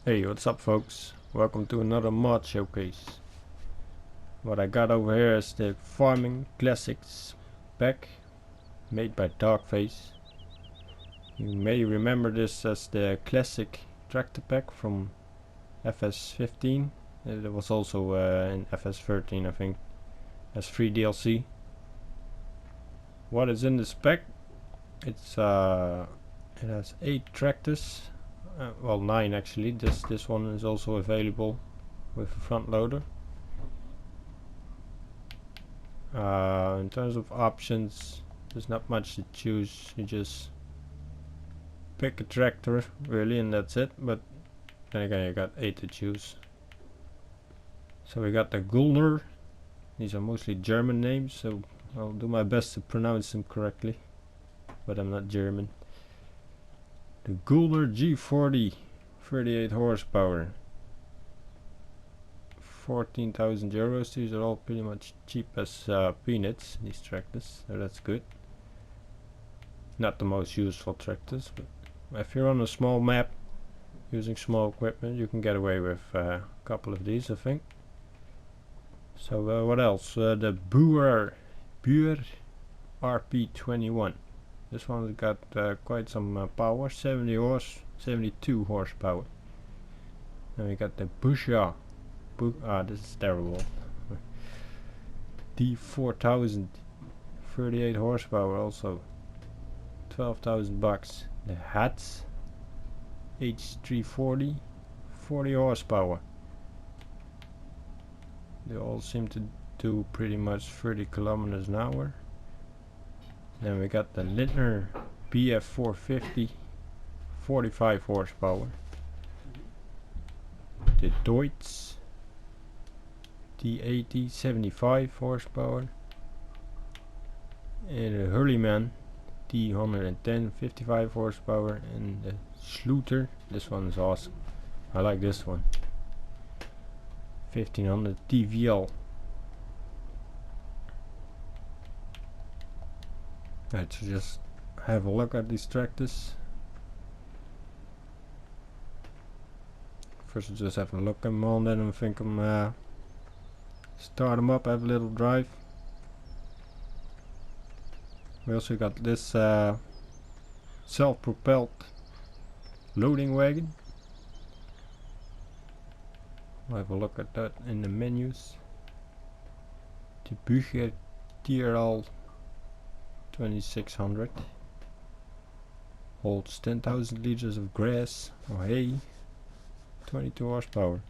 Hey, what's up folks? Welcome to another mod showcase. What I got over here is the Farming Classics pack made by Dogface. You may remember this as the classic tractor pack from FS15. It was also in FS13 I think as free DLC. What is in this pack? It has 8 tractors. Well, 9 actually. This one is also available with a front loader. In terms of options, there's not much to choose. You just pick a tractor really and that's it, but then again you got 8 to choose. So we got the Gulner. These are mostly German names, so I'll do my best to pronounce them correctly, but I'm not German. The Gulner G40, 38 horsepower, 14,000 euros. These are all pretty much cheap as peanuts, these tractors, so that's good. Not the most useful tractors, but if you're on a small map using small equipment, you can get away with a couple of these, I think. So what else? The Boer RP21. This one's got quite some power, 72 horsepower. Then we got the Busha. This is terrible. D4000, 38 horsepower also, 12,000 bucks. The Hats H340, 40 horsepower. They all seem to do pretty much 30 kilometers an hour. Then we got the Lindner BF450, 45 horsepower. The Deutz D80, 75 horsepower. And the Hurleyman D110, 55 horsepower. And the Schluter, this one is awesome. I like this one. 1500 TVL. Let's just have a look at these tractors. First, just have a look at them all, and then I think I'm start them up, have a little drive. We also got this self-propelled loading wagon. We'll have a look at that in the menus. The Bücher TRL 2600 holds 10,000 liters of grass or hay, 22 horsepower.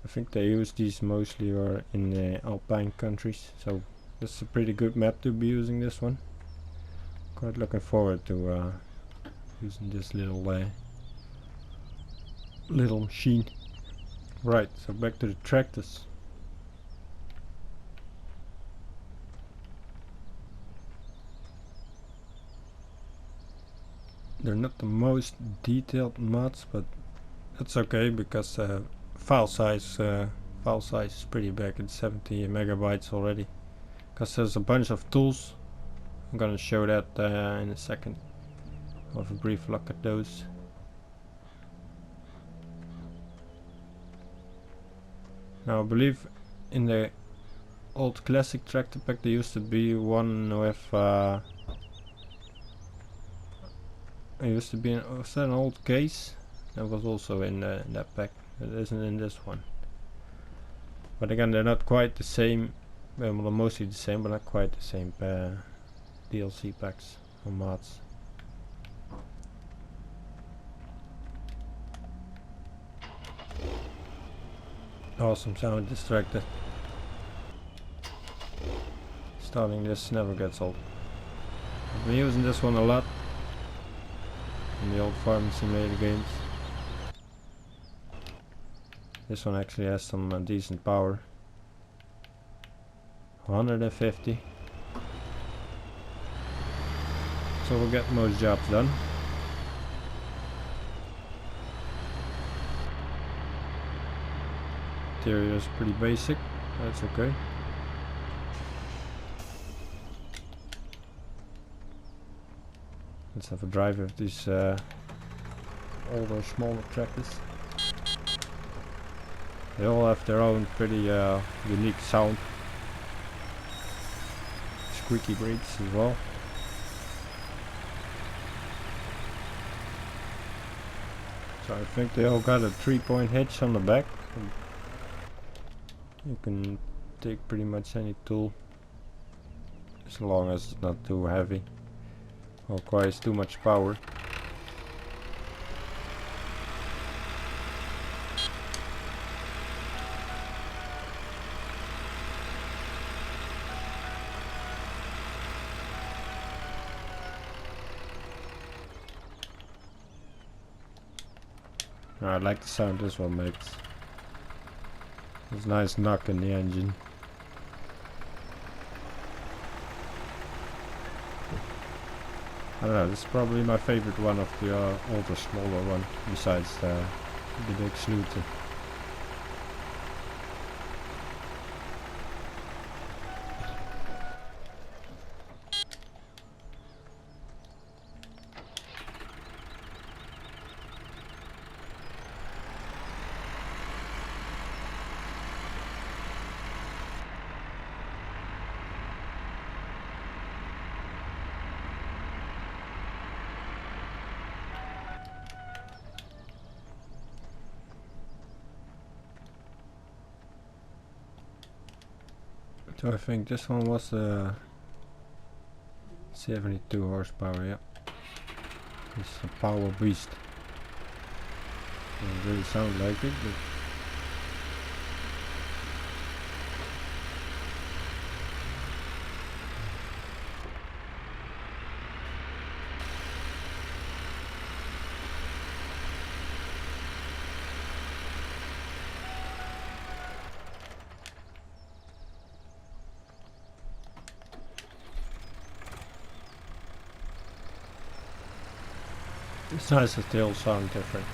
I think they use these mostly or in the alpine countries, so this is a pretty good map to be using this one. Quite looking forward to using this little machine. Right, so back to the tractors. They're not the most detailed mods, but that's okay because file size is pretty big. It's 70 megabytes already. Because there's a bunch of tools. I'm gonna show that in a second. I'll have a brief look at those. Now I believe in the old classic tractor pack there used to be one with was that an old case? That was also in that pack. It isn't in this one. But again, they're not quite the same. Well, they're mostly the same, but not quite the same DLC packs or mods. Awesome sound, this tractor. Starting this never gets old. I've been using this one a lot in the old Farming Simulator games. This one actually has some decent power. 150. So we'll get most jobs done. Interior is pretty basic, that's okay. Let's have a drive of these older, smaller tractors. They all have their own pretty unique sound. Squeaky brakes as well. So I think they all got a 3-point hitch on the back. You can take pretty much any tool as long as it's not too heavy or requires too much power. I like the sound this one makes. It's a nice knock in the engine. I don't know, this is probably my favorite one of the older, smaller one, besides the big Sleuter. So I think this one was 72 horsepower, yeah. It's a power beast. Doesn't really sound like it, but it's nice that they all sound different.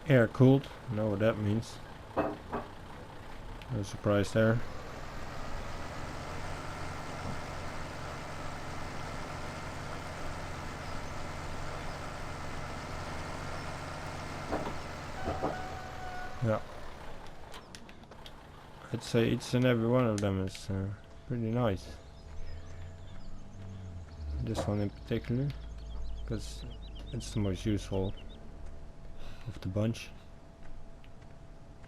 Air cooled, know what that means. No surprise there. Yeah, I'd say each and every one of them is pretty nice. This one in particular, because it's the most useful of the bunch,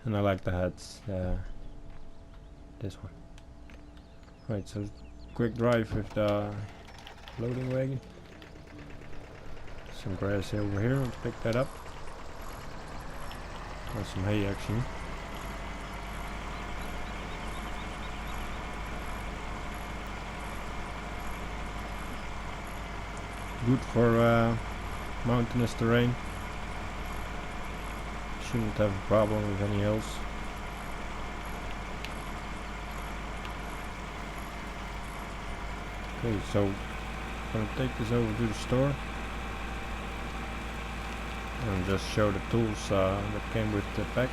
and I like the heads. This one. Right, so quick drive with the loading wagon. Some grass over here, let's pick that up. Or some hay actually. Good for mountainous terrain. Shouldn't have a problem with any hills. Okay, so I'm gonna take this over to the store and just show the tools that came with the pack.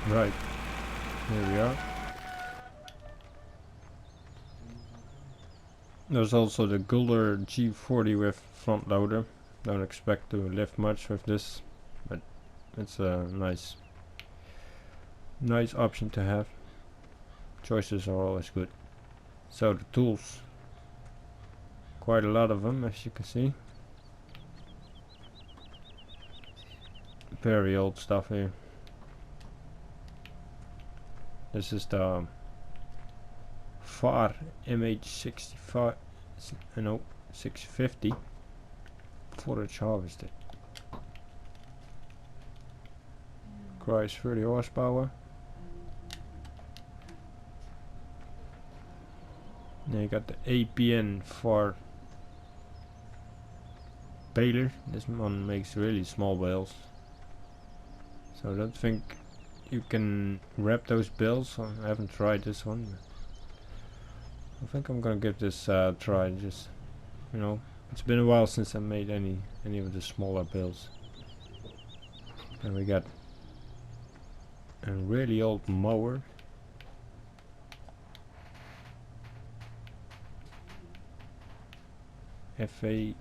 Right, here we are. There's also the Gulder G40 with front loader. Don't expect to lift much with this, but it's a nice option to have. Choices are always good. So the tools, quite a lot of them, as you can see. Very old stuff here. This is the FAR MH65, no, 650 forage harvester. Requires 30 horsepower. Then you got the APN for baler. This one makes really small bales. So I don't think you can wrap those bales. I haven't tried this one. I think I'm gonna give this a try. Just, you know, it's been a while since I made any of the smaller bales. And we got a really old mower. FA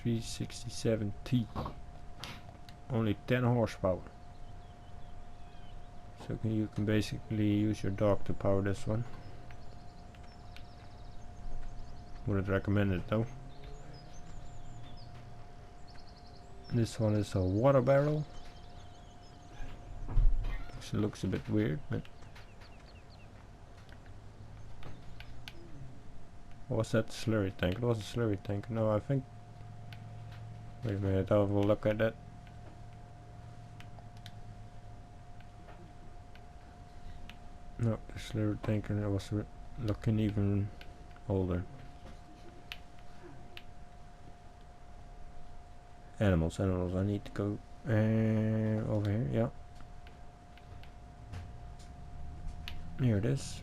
367T. Only 10 horsepower. So you can basically use your dog to power this one. Wouldn't recommend it though. This one is a water barrel. It looks a bit weird, but what was that slurry tank? It was a slurry tank. No, I think. Wait a minute, I'll have a look at that. No, the slurry tank, and I was looking even older. Animals. I need to go over here. Yeah. Here it is.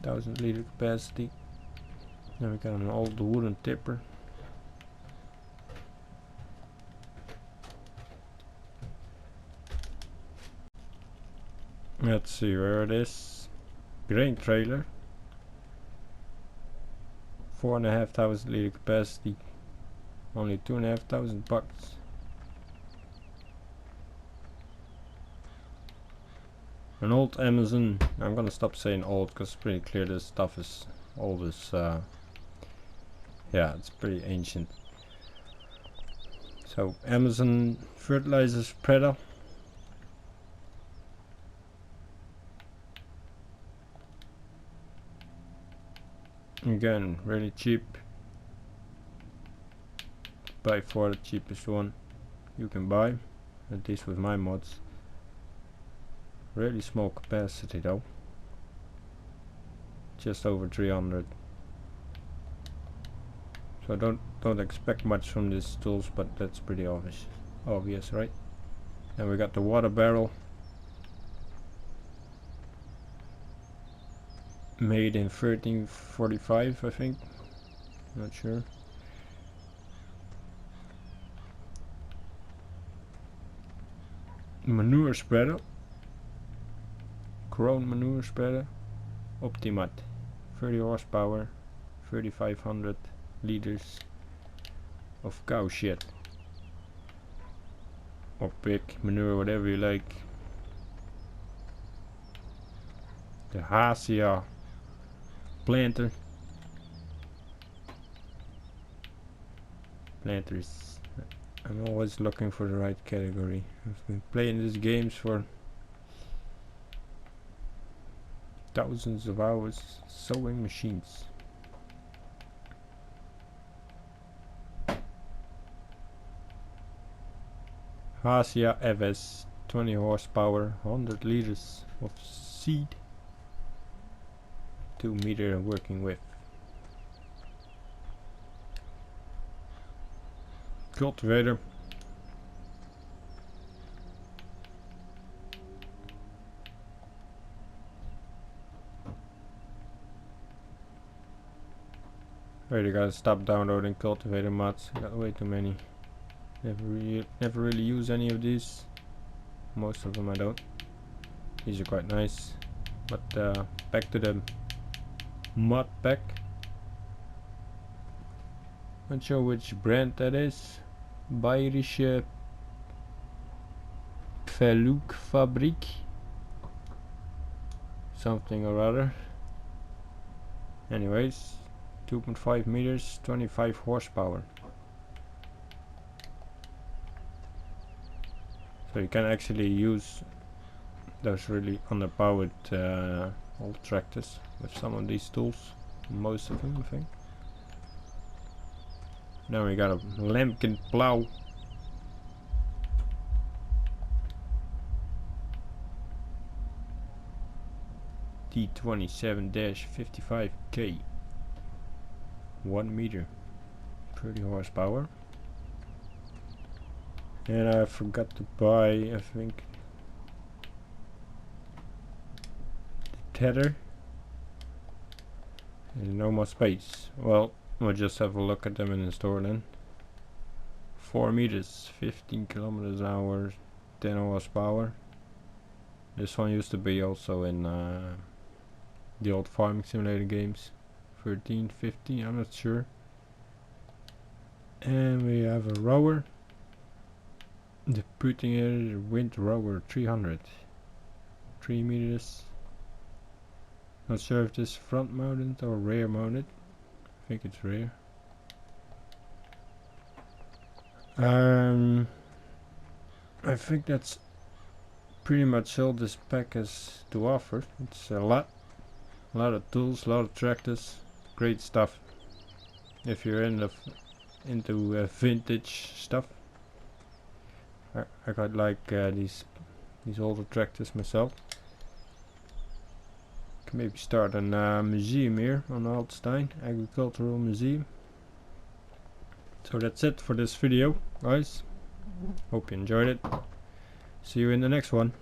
1000 liter capacity. Then we got an old wooden tipper. Let's see where it is. Grain trailer. 4,500 liter capacity. Only 2,500 bucks. An old Amazon. I'm gonna stop saying old because it's pretty clear this stuff is old as yeah, it's pretty ancient. So Amazon fertilizer spreader. Again, really cheap. By far the cheapest one you can buy, at least with my mods. Really small capacity though, just over 300. So don't expect much from these tools, but that's pretty obvious, right? Then we got the water barrel, made in 1345, I think. Not sure. Manure spreader. Crown manure spreader. Optimat. 30 horsepower. 3500 liters of cow shit. Or pig manure, whatever you like. The Hasia planter. Planters. I'm always looking for the right category. I've been playing these games for thousands of hours. Sewing machines. Hasia FS 20 horsepower, 100 liters of seed. 2 meter working width. Cultivator. Already gotta stop downloading cultivator mods. Got way too many. Never really use any of these. Most of them I don't. These are quite nice. But back to the mod pack. Not sure which brand that is. Bayerische Pflugfabrik. Something or other. Anyways, 2.5 meters, 25 horsepower. So you can actually use those really underpowered old tractors with some of these tools. Most of them, I think. Now we got a Lemken plow. T27-55K, 1 meter, 30 horsepower. And I forgot to buy, I think, the tether. There's no more space. Well, we'll just have a look at them in the store then. 4 meters, 15 kilometers an hour, 10 horsepower. This one used to be also in the old farming simulator games. 13, 15, I'm not sure. And we have a rower. The putting air wind rower 300. 3 meters. Not sure if this is front mounted or rear mounted. I think it's rear. I think that's pretty much all this pack has to offer. It's a lot of tools, a lot of tractors, great stuff. If you're into vintage stuff. I got like these older tractors myself. Can maybe start a museum here on Altstein, Agricultural Museum. So that's it for this video, guys. Hope you enjoyed it. See you in the next one.